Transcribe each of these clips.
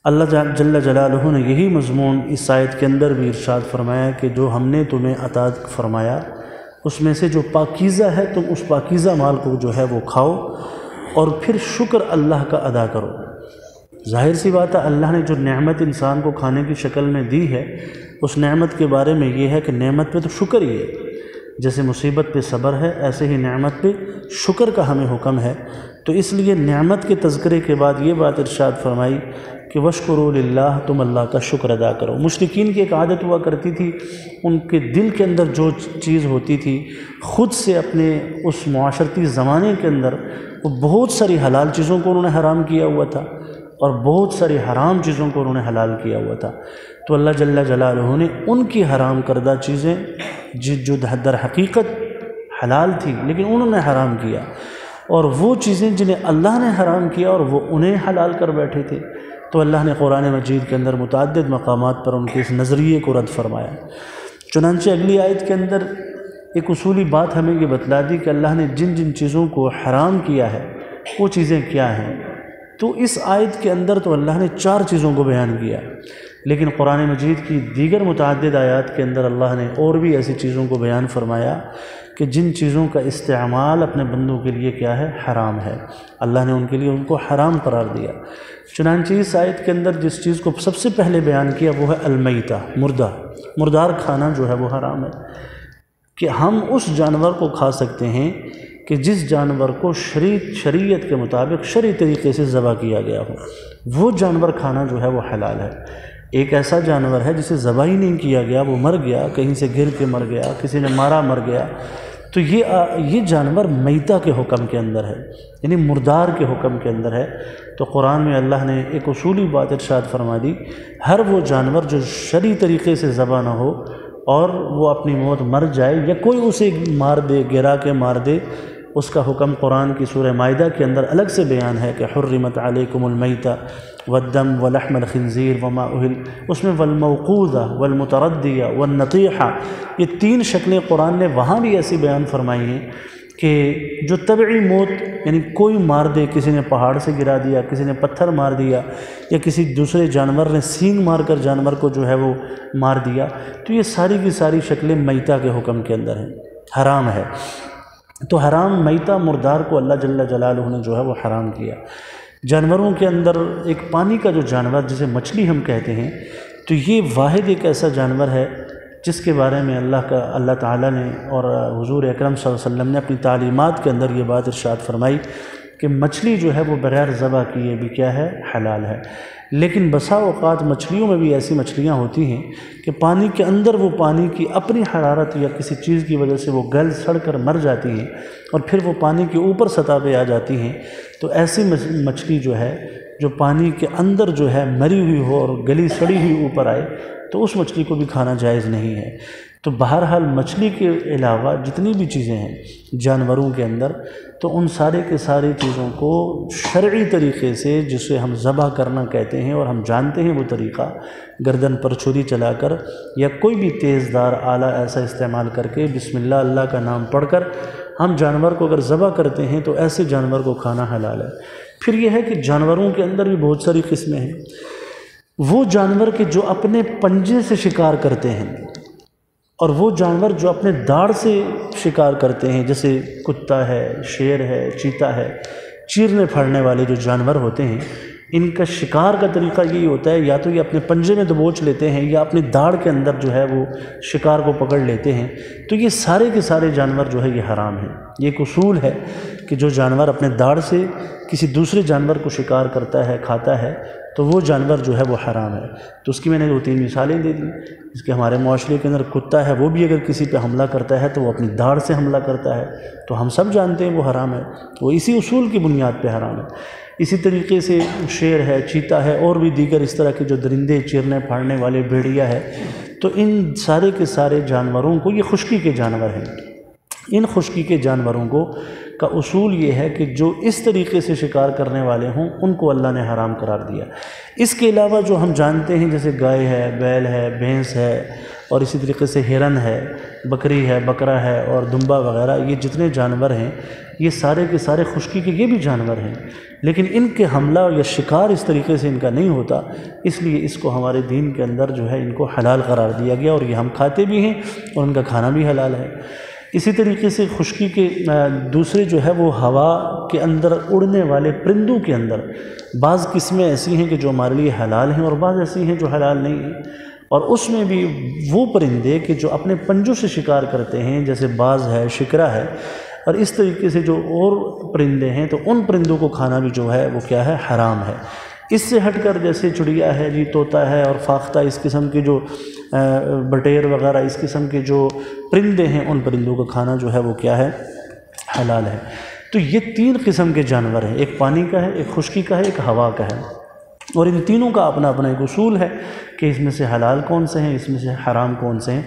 اللہ جل جلالہ نے یہی مضمون اس آیت کے اندر بھی ارشاد فرمایا کہ جو ہم نے تمہیں عطا فرمایا اس میں سے جو پاکیزہ ہے تم اس پاکیزہ مال کو جو ہے وہ کھاؤ اور پھر شکر اللہ کا ادا کرو۔ ظاہر سی بات ہے اللہ نے جو نعمت انسان کو کھانے کی شکل میں دی ہے اس نعمت کے بارے میں یہ ہے کہ نعمت پہ تو شکر ہی ہے، جیسے مصیبت پہ صبر ہے ایسے ہی نعمت پہ شکر کا ہمیں حکم ہے۔ تو اس لیے نعمت کے تذکرے کے بعد یہ بات ارشاد فرمائی کہ وشکروا للہ، تم اللہ کا شکر ادا کرو۔ مشرکین کی ایک عادت ہوا کرتی تھی، ان کے دل کے اندر جو چیز ہوتی تھی خود سے اپنے اس معاشرتی زمانے کے اندر وہ بہت ساری حلال چیزوں کو انہوں نے حرام کیا ہوا تھا اور بہت ساری حرام چیزوں کو انہوں نے حلال کیا ہوا تھا۔ تو اللہ جل جلالہ نے ان کی حرام کردہ چیزیں جو در حقیقت حلال تھی لیکن انہوں نے حرام کیا، اور وہ چیزیں جنہیں اللہ نے حرام کیا اور وہ انہیں حلال کر بیٹھے تھے، تو اللہ نے قرآن مجید کے اندر متعدد مقامات پر ان کے اس نظریے کو رد فرمایا۔ چنانچہ اگلی آیت کے اندر ایک اصولی بات ہمیں یہ بتلا دی کہ اللہ نے جن جن چیزوں کو حرام کیا ہے وہ چیزیں کیا ہیں۔ تو اس آیت کے اندر تو اللہ نے 4 چیزوں کو بیان کیا، لیکن قرآن مجید کی دیگر متعدد آیات کے اندر اللہ نے اور بھی ایسی چیزوں کو بیان فرمایا کہ جن چیزوں کا استعمال اپنے بندوں کے لیے کیا ہے، حرام ہے، اللہ نے ان کے لیے ان کو حرام قرار دیا۔ چنانچہ اس آیت کے اندر جس چیز کو سب سے پہلے بیان کیا وہ ہے المیتہ، مردار کھانا جو ہے وہ حرام ہے، کہ ہم اس جانور کو کھا سکتے ہیں کہ جس جانور کو شریعت کے مطابق شرعی طریقے سے ذبح کیا گیا ہو، وہ جانور کھانا جو ہے وہ حلال ہے۔ ایک ایسا جانور ہے جسے ذبح ہی نہیں کیا گیا، وہ مر گیا، کہیں سے گر کے مر گیا، کسی نے مارا مر گیا، تو یہ جانور میتہ کے حکم کے اندر ہے، یعنی مردار کے حکم کے اندر ہے۔ تو قرآن میں اللہ نے ایک اصولی بات ارشاد فرما دی، ہر وہ جانور جو شرعی طریقے سے ذبح نہ ہو اور وہ اپنی موت مر جائے یا کوئی اسے مار دے، گرا کے مار دے، اس کا حکم قرآن کی سورہ مائدہ کے اندر الگ سے بیان ہے کہ حرمت علیکم المیتہ والدم ولحم الخنزیر وما اہل، اس میں والموقوذہ والمتردیہ والنطیحہ، یہ 3 شکلیں قرآن نے وہاں بھی ایسی بیان فرمائی ہیں کہ جو طبعی موت، یعنی کوئی مار دے، کسی نے پہاڑ سے گرا دیا، کسی نے پتھر مار دیا، یا کسی دوسرے جانور نے سینگ مار کر جانور کو جو ہے وہ مار دیا، تو یہ ساری کی ساری شکلیں میتہ کے حکم کے اندر ہیں، حرام ہے۔ تو حرام میتہ مردار کو اللہ جل جلالہ نے جو ہے وہ حرام کیا۔ جانوروں کے اندر ایک پانی کا جو جانور جسے مچھلی ہم کہتے ہیں، تو یہ واحد ایک ایسا جانور ہے جس کے بارے میں اللہ تعالیٰ نے اور حضور اکرم صلی اللہ علیہ وسلم نے اپنی تعلیمات کے اندر یہ بات ارشاد فرمائی کہ مچھلی جو ہے وہ بغیر ذبح کیے بھی کیا ہے، حلال ہے۔ لیکن بسا اوقات مچھلیوں میں بھی ایسی مچھلیاں ہوتی ہیں کہ پانی کے اندر وہ پانی کی اپنی حرارت یا کسی چیز کی وجہ سے وہ گل سڑ کر مر جاتی ہیں اور پھر وہ پانی کے اوپر سطح پہ آ جاتی ہیں، تو ایسی مچھلی جو ہے جو پانی کے اندر جو ہے مری ہوئی ہو اور گلی سڑی ہوئی اوپر آئے تو اس مچھلی کو بھی کھانا جائز نہیں ہے۔ تو بہرحال مچھلی کے علاوہ جتنی بھی چیزیں ہیں جانوروں کے اندر، تو ان سارے کے ساری چیزوں کو شرعی طریقے سے جسے ہم ذبح کرنا کہتے ہیں، اور ہم جانتے ہیں وہ طریقہ گردن پر چھری چلا کر یا کوئی بھی تیز دار آلہ ایسا استعمال کر کے بسم اللہ کا نام پڑھ کر ہم جانور کو اگر ذبح کرتے ہیں تو ایسے جانور کو کھانا حلال ہے۔ پھر یہ ہے کہ جانوروں کے اندر بھی بہت ساری قسمیں ہیں، وہ جانور کے جو اپنے پنجے سے شکار کرتے ہیں اور وہ جانور جو اپنے داڑھ سے شکار کرتے ہیں، جیسے کتا ہے، شیر ہے، چیتا ہے، چیرنے پھاڑنے والے جو جانور ہوتے ہیں، ان کا شکار کا طریقہ یہی ہوتا ہے یا تو یہ اپنے پنجے میں دبوچ لیتے ہیں یا اپنی داڑھ کے اندر جو ہے وہ شکار کو پکڑ لیتے ہیں۔ تو یہ سارے کے سارے جانور جو ہے یہ حرام ہیں۔ یہ ایک اصول ہے کہ جو جانور اپنے داڑھ سے کسی دوسرے جانور کو شکار کرتا ہے، کھاتا ہے، تو وہ جانور جو ہے وہ حرام ہے۔ تو اس کی میں نے 2-3 مثالیں دے دی۔ اس کے ہمارے معاشرے کے اندر کتا ہے، وہ بھی اگر کسی پہ حملہ کرتا ہے تو وہ اپنی داڑھ سے حملہ کرتا ہے، تو ہم سب جانتے ہیں وہ حرام ہے، وہ اسی اصول کی بنیاد پہ حرام ہے۔ اسی طریقے سے شیر ہے، چیتا ہے، اور بھی دیگر اس طرح کے جو درندے چیرنے پھاڑنے والے، بھیڑیا ہے، تو ان سارے کے سارے جانوروں کو، یہ خشکی کے جانور ہیں، ان خشکی کے جانوروں کو کا اصول یہ ہے کہ جو اس طریقے سے شکار کرنے والے ہوں ان کو اللہ نے حرام قرار دیا۔ اس کے علاوہ جو ہم جانتے ہیں جیسے گائے ہے، بیل ہے، بھینس ہے، اور اسی طریقے سے ہرن ہے، بکری ہے، بکرا ہے اور دمبا وغیرہ، یہ جتنے جانور ہیں یہ سارے کے سارے خشکی کے یہ بھی جانور ہیں، لیکن ان کے حملہ یا شکار اس طریقے سے ان کا نہیں ہوتا، اس لیے اس کو ہمارے دین کے اندر جو ہے ان کو حلال قرار دیا گیا، اور یہ ہم کھاتے بھی ہیں اور ان کا کھانا بھی حلال ہے۔ اسی طریقے سے خشکی کے دوسرے جو ہے وہ ہوا کے اندر اڑنے والے پرندوں کے اندر بعض قسمیں ایسی ہیں کہ جو ہمارے لیے حلال ہیں، اور بعض ایسی ہیں جو حلال نہیں ہیں، اور اس میں بھی وہ پرندے کہ جو اپنے پنجوں سے شکار کرتے ہیں، جیسے باز ہے، شکرا ہے، اور اس طریقے سے جو اور پرندے ہیں، تو ان پرندوں کو کھانا بھی جو ہے وہ کیا ہے، حرام ہے۔ اس سے ہٹ کر جیسے چڑیا ہے جی، طوطا ہے اور فاختہ، اس قسم کے جو بٹیر وغیرہ اس قسم کے جو پرندے ہیں، ان پرندوں کا کھانا جو ہے وہ کیا ہے، حلال ہے۔ تو یہ 3 قسم کے جانور ہیں، ایک پانی کا ہے، ایک خشکی کا ہے، ایک ہوا کا ہے، اور ان تینوں کا اپنا اپنا ایک اصول ہے کہ اس میں سے حلال کون سے ہیں، اس میں سے حرام کون سے ہیں۔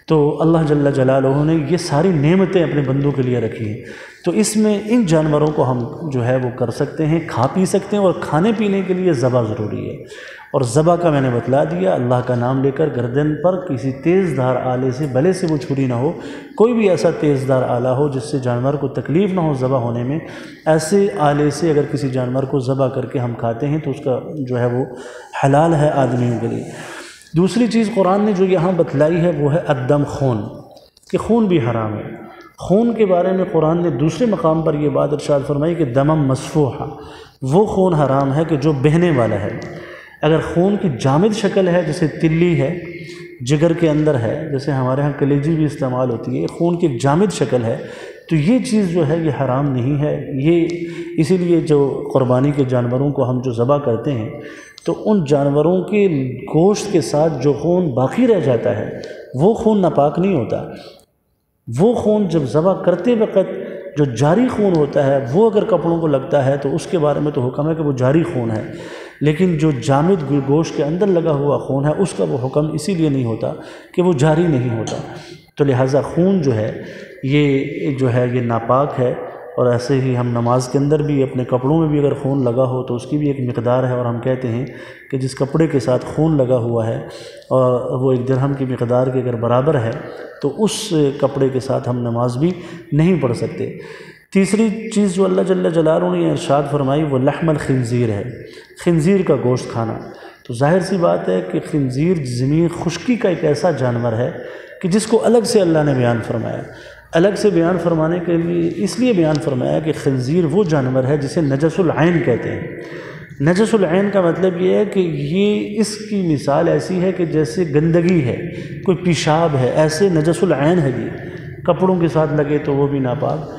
تو اللہ جل جلالہ نے یہ ساری نعمتیں اپنے بندوں کے لیے رکھی ہیں، تو اس میں ان جانوروں کو ہم جو ہے وہ کر سکتے ہیں، کھا پی سکتے ہیں، اور کھانے پینے کے لیے ذبح ضروری ہے۔ اور ذبح کا میں نے بتلا دیا، اللہ کا نام لے کر گردن پر کسی تیز دھار آلے سے، بھلے سے وہ چھری نہ ہو، کوئی بھی ایسا تیز دھار آلہ ہو جس سے جانور کو تکلیف نہ ہو ذبح ہونے میں، ایسے آلے سے اگر کسی جانور کو ذبح کر کے ہم کھاتے ہیں تو اس کا جو ہے وہ حلال ہے آدمیوں کے لیے۔ دوسری چیز قرآن نے جو یہاں بتلائی ہے وہ ہے الدم، خون، کہ خون بھی حرام ہے۔ خون کے بارے میں قرآن نے دوسرے مقام پر یہ بات ارشاد فرمائی کہ دمم مسفوحا، وہ خون حرام ہے کہ جو بہنے والا ہے۔ اگر خون کی جامد شکل ہے، جیسے تلی ہے، جگر کے اندر ہے، جیسے ہمارے ہاں کلیجی بھی استعمال ہوتی ہے، خون کی ایک جامد شکل ہے، تو یہ چیز جو ہے یہ حرام نہیں ہے۔ یہ اسی لیے جو قربانی کے جانوروں کو ہم جو ذبح کرتے ہیں، تو ان جانوروں کے گوشت کے ساتھ جو خون باقی رہ جاتا ہے وہ خون ناپاک نہیں ہوتا۔ وہ خون جب ذبح کرتے وقت جو جاری خون ہوتا ہے وہ اگر کپڑوں کو لگتا ہے تو اس کے بارے میں تو حکم ہے کہ وہ جاری خون ہے، لیکن جو جامد گوشت کے اندر لگا ہوا خون ہے اس کا وہ حکم اسی لیے نہیں ہوتا کہ وہ جاری نہیں ہوتا۔ تو لہٰذا خون جو ہے یہ ناپاک ہے، اور ایسے ہی ہم نماز کے اندر بھی اپنے کپڑوں میں بھی اگر خون لگا ہو تو اس کی بھی ایک مقدار ہے، اور ہم کہتے ہیں کہ جس کپڑے کے ساتھ خون لگا ہوا ہے اور وہ 1 درہم کی مقدار کے اگر برابر ہے تو اس کپڑے کے ساتھ ہم نماز بھی نہیں پڑھ سکتے۔ تیسری چیز جو اللہ جل جلالہ نے ارشاد فرمائی وہ لحم الخنزیر ہے، خنزیر کا گوشت کھانا۔ تو ظاہر سی بات ہے کہ خنزیر زمین خشکی کا ایک ایسا جانور ہے کہ جس کو الگ سے اللہ نے بیان فرمایا۔ الگ سے بیان فرمانے کے لیے اس لیے بیان فرمایا کہ خنزیر وہ جانور ہے جسے نجس العین کہتے ہیں۔ نجس العین کا مطلب یہ ہے کہ یہ اس کی مثال ایسی ہے کہ جیسے گندگی ہے، کوئی پیشاب ہے، ایسے نجس العین ہے، یہ کپڑوں کے ساتھ لگے تو وہ بھی ناپاک۔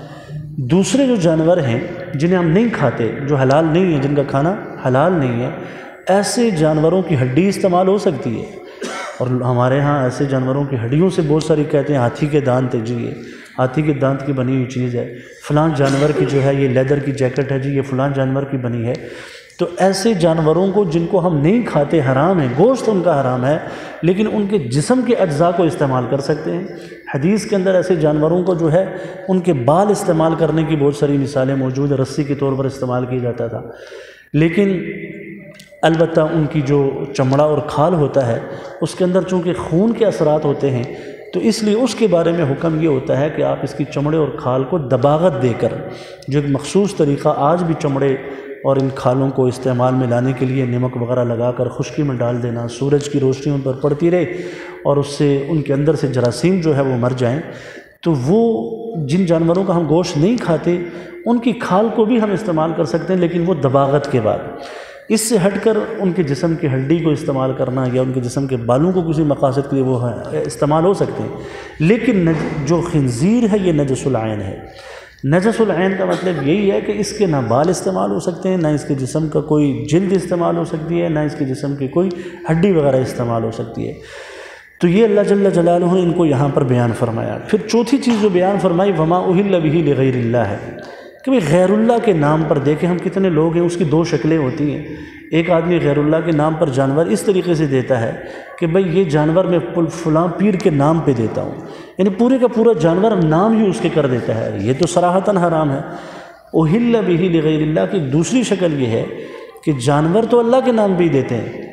دوسرے جو جانور ہیں جنہیں ہم نہیں کھاتے، جو حلال نہیں ہیں، جن کا کھانا حلال نہیں ہے، ایسے جانوروں کی ہڈی استعمال ہو سکتی ہے، اور ہمارے ہاں ایسے جانوروں کی ہڈیوں سے بہت ساری کہتے ہیں ہاتھی کے دانت ہے جی، یہ ہاتھی کے دانت کی بنی ہوئی چیز ہے، فلاں جانور کی جو ہے یہ لیدر کی جیکٹ ہے جی، یہ فلاں جانور کی بنی ہے۔ تو ایسے جانوروں کو جن کو ہم نہیں کھاتے، حرام ہے، گوشت ان کا حرام ہے، لیکن ان کے جسم کے اجزاء کو استعمال کر سکتے ہیں۔ حدیث کے اندر ایسے جانوروں کو جو ہے ان کے بال استعمال کرنے کی بہت ساری مثالیں موجود ہیں، رسی کے طور پر استعمال کیا جاتا تھا، لیکن البتہ ان کی جو چمڑا اور کھال ہوتا ہے اس کے اندر چونکہ خون کے اثرات ہوتے ہیں، تو اس لیے اس کے بارے میں حکم یہ ہوتا ہے کہ آپ اس کی چمڑے اور کھال کو دباغت دے کر، جو ایک مخصوص طریقہ آج بھی چمڑے اور ان کھالوں کو استعمال میں لانے کے لیے نمک وغیرہ لگا کر خشکی میں ڈال دینا، سورج کی روشنی ان پر پڑتی رہے اور اس سے ان کے اندر سے جراثیم جو ہے وہ مر جائیں، تو وہ جن جانوروں کا ہم گوشت نہیں کھاتے ان کی کھال کو بھی ہم استعمال کر سکتے ہیں، لیکن وہ دباغت کے بعد۔ اس سے ہٹ کر ان کے جسم کی ہڈی کو استعمال کرنا یا ان کے جسم کے بالوں کو کسی مقاصد کے لیے وہ استعمال ہو سکتے ہیں، لیکن جو خنزیر ہے یہ نجس العین ہے۔ نجس العین کا مطلب یہی ہے کہ اس کے نہ بال استعمال ہو سکتے ہیں، نہ اس کے جسم کا کوئی جلد استعمال ہو سکتی ہے، نہ اس کے جسم کی کوئی ہڈی وغیرہ استعمال ہو سکتی ہے۔ تو یہ اللہ جل جلالہ نے ان کو یہاں پر بیان فرمایا۔ پھر چوتھی چیز جو بیان فرمائی وما اہل بہ لغیر اللہ ہے، کہ بھئی غیر اللہ کے نام پر، دیکھیں ہم کتنے لوگ ہیں، اس کی 2 شکلیں ہوتی ہیں۔ ایک آدمی غیر اللہ کے نام پر جانور اس طریقے سے دیتا ہے کہ بھئی یہ جانور میں فلاں پیر کے نام پہ دیتا ہوں، یعنی پورے کا پورا جانور نام ہی اس کے کر دیتا ہے، یہ تو صراحتاً حرام ہے۔ اہل بہ لغیر اللہ کی دوسری شکل یہ ہے کہ جانور تو اللہ کے نام پہ ہی دیتے ہیں،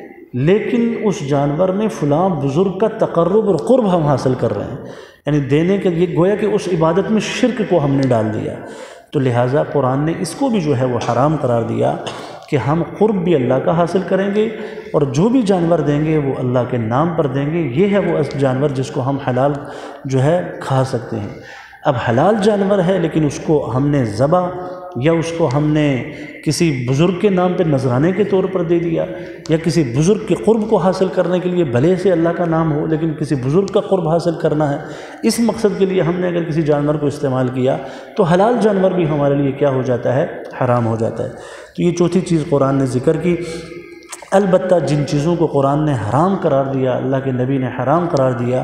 لیکن اس جانور میں فلاں بزرگ کا تقرب اور قرب ہم حاصل کر رہے ہیں، یعنی دینے کے یہ گویا کہ اس عبادت میں شرک کو ہم نے ڈال دیا۔ تو لہٰذا قرآن نے اس کو بھی جو ہے وہ حرام قرار دیا کہ ہم قرب بھی اللہ کا حاصل کریں گے اور جو بھی جانور دیں گے وہ اللہ کے نام پر دیں گے۔ یہ ہے وہ جانور جس کو ہم حلال جو ہے کھا سکتے ہیں۔ اب حلال جانور ہے لیکن اس کو ہم نے ذبح یا اس کو ہم نے کسی بزرگ کے نام پہ نذرانے کے طور پر دے دیا یا کسی بزرگ کے قرب کو حاصل کرنے کے لیے، بھلے سے اللہ کا نام ہو لیکن کسی بزرگ کا قرب حاصل کرنا ہے، اس مقصد کے لیے ہم نے اگر کسی جانور کو استعمال کیا تو حلال جانور بھی ہمارے لیے کیا ہو جاتا ہے؟ حرام ہو جاتا ہے۔ تو یہ چوتھی چیز قرآن نے ذکر کی۔ البتہ جن چیزوں کو قرآن نے حرام قرار دیا، اللہ کے نبی نے حرام قرار دیا،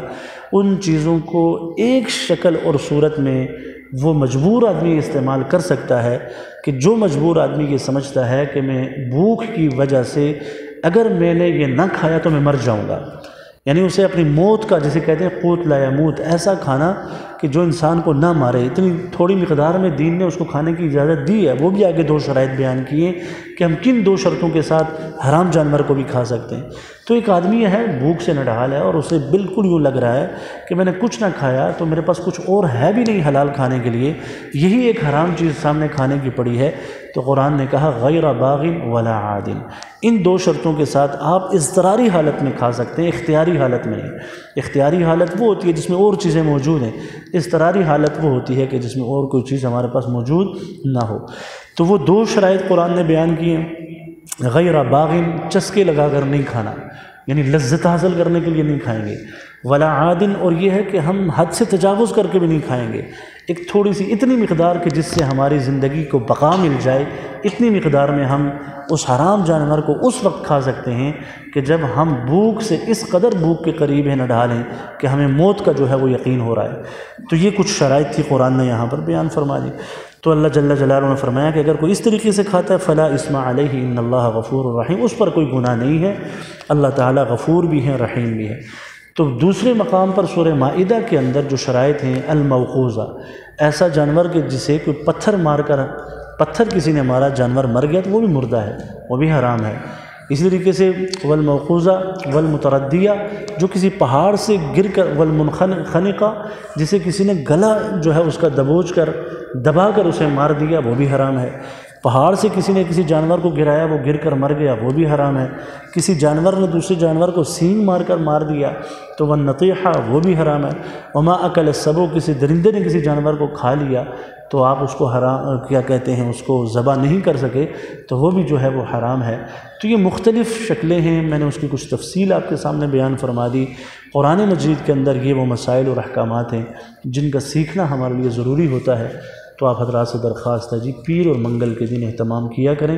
ان چیزوں کو ایک شکل اور صورت میں وہ مجبور آدمی استعمال کر سکتا ہے کہ جو مجبور آدمی یہ سمجھتا ہے کہ میں بھوک کی وجہ سے اگر میں نے یہ نہ کھایا تو میں مر جاؤں گا، یعنی اسے اپنی موت کا، جسے کہتے ہیں قوت لا یموت، ایسا کھانا کہ جو انسان کو نہ مارے، اتنی تھوڑی مقدار میں دین نے اس کو کھانے کی اجازت دی ہے۔ وہ بھی آگے 2 شرائط بیان کیے کہ ہم کن 2 شرطوں کے ساتھ حرام جانور کو بھی کھا سکتے ہیں۔ تو ایک آدمی ہے بھوک سے نڈھال ہے اور اسے بالکل یوں لگ رہا ہے کہ میں نے کچھ نہ کھایا تو میرے پاس کچھ اور ہے بھی نہیں حلال کھانے کے لیے، یہی ایک حرام چیز سامنے کھانے کی پڑی ہے، تو قرآن نے کہا غیر باغ ولا عاد، ان 2 شرطوں کے ساتھ آپ اضطراری حالت میں کھا سکتے ہیں، اختیاری حالت میں نہیں۔ اختیاری حالت وہ ہوتی ہے جس میں اور چیزیں موجود ہیں، اضطراری حالت وہ ہوتی ہے کہ جس میں اور کوئی چیز ہمارے پاس موجود نہ ہو۔ تو وہ 2 شرائط قرآن نے بیان کی ہیں۔ غیر باغ، چسکے لگا کر نہیں کھانا، یعنی لذت حاصل کرنے کے لیے نہیں کھائیں گے، ولا عادن، اور یہ ہے کہ ہم حد سے تجاوز کر کے بھی نہیں کھائیں گے، ایک تھوڑی سی اتنی مقدار کہ جس سے ہماری زندگی کو بقا مل جائے، اتنی مقدار میں ہم اس حرام جانور کو اس وقت کھا سکتے ہیں کہ جب ہم بھوک سے اس قدر بھوک کے قریب ہیں، نہ ڈھالیں کہ ہمیں موت کا جو ہے وہ یقین ہو رہا ہے۔ تو یہ کچھ شرائط تھی قرآن نے یہاں پر بیان فرما دی۔ تو اللہ جل جلالہ نے فرمایا کہ اگر کوئی اس طریقے سے کھاتا ہے فلا اسم علیہ ان اللہ غفور الرحیم، اس پر کوئی گناہ نہیں ہے، اللہ تعالیٰ غفور بھی ہے، رحیم بھی ہے۔ تو دوسرے مقام پر سورہ مائدہ کے اندر جو شرائط ہیں، الموقوذہ، ایسا جانور کہ جسے کوئی پتھر کسی نے مارا، جانور مر گیا تو وہ بھی مردہ ہے، وہ بھی حرام ہے۔ اسی طریقے سے والموقوذہ والمتردیہ، جو کسی پہاڑ سے گر کر، والمنخنقہ، جسے کسی نے گلا جو ہے اس کا دبا کر اسے مار دیا، وہ بھی حرام ہے۔ پہاڑ سے کسی نے کسی جانور کو گرایا، وہ گر کر مر گیا، وہ بھی حرام ہے۔ کسی جانور نے دوسرے جانور کو سینگ مار کر مار دیا تو والنطیحہ، وہ بھی حرام ہے۔ وما اکل السبع، کسی درندے نے کسی جانور کو کھا لیا تو آپ اس کو حرام کیا کہتے ہیں، اس کو ذبح نہیں کر سکے تو وہ بھی جو ہے وہ حرام ہے۔ تو یہ مختلف شکلیں ہیں، میں نے اس کی کچھ تفصیل آپ کے سامنے بیان فرما دی۔ قرآن مجید کے اندر یہ وہ مسائل اور احکامات ہیں جن کا سیکھنا ہمارے لیے ضروری ہوتا ہے۔ تو آپ حضرات سے درخواست ہے جی پیر اور منگل کے دن اہتمام کیا کریں۔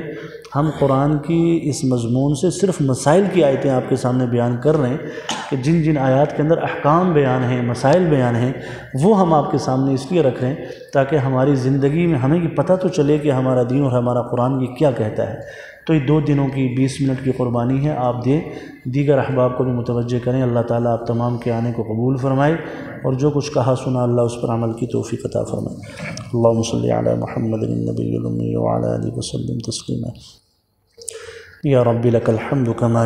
ہم قرآن کی اس مضمون سے صرف مسائل کی آیتیں آپ کے سامنے بیان کر رہے ہیں کہ جن جن آیات کے اندر احکام بیان ہیں، مسائل بیان ہیں، وہ ہم آپ کے سامنے اس لیے رکھ رہے ہیں تاکہ ہماری زندگی میں ہمیں یہ پتہ تو چلے کہ ہمارا دین اور ہمارا قرآن یہ کیا کہتا ہے۔ تو یہ 2 دنوں کی 20 منٹ کی قربانی ہے، آپ دیں، دیگر احباب کو بھی متوجہ کریں۔ اللہ تعالیٰ آپ تمام کے آنے کو قبول فرمائے اور جو کچھ کہا سنا اللہ اس پر عمل کی توفیق عطا فرمائے۔ اللہم صلی علی محمد النبی الامی وعلی آلہ وسلم تسلیما۔ یا رب لک الحمد کما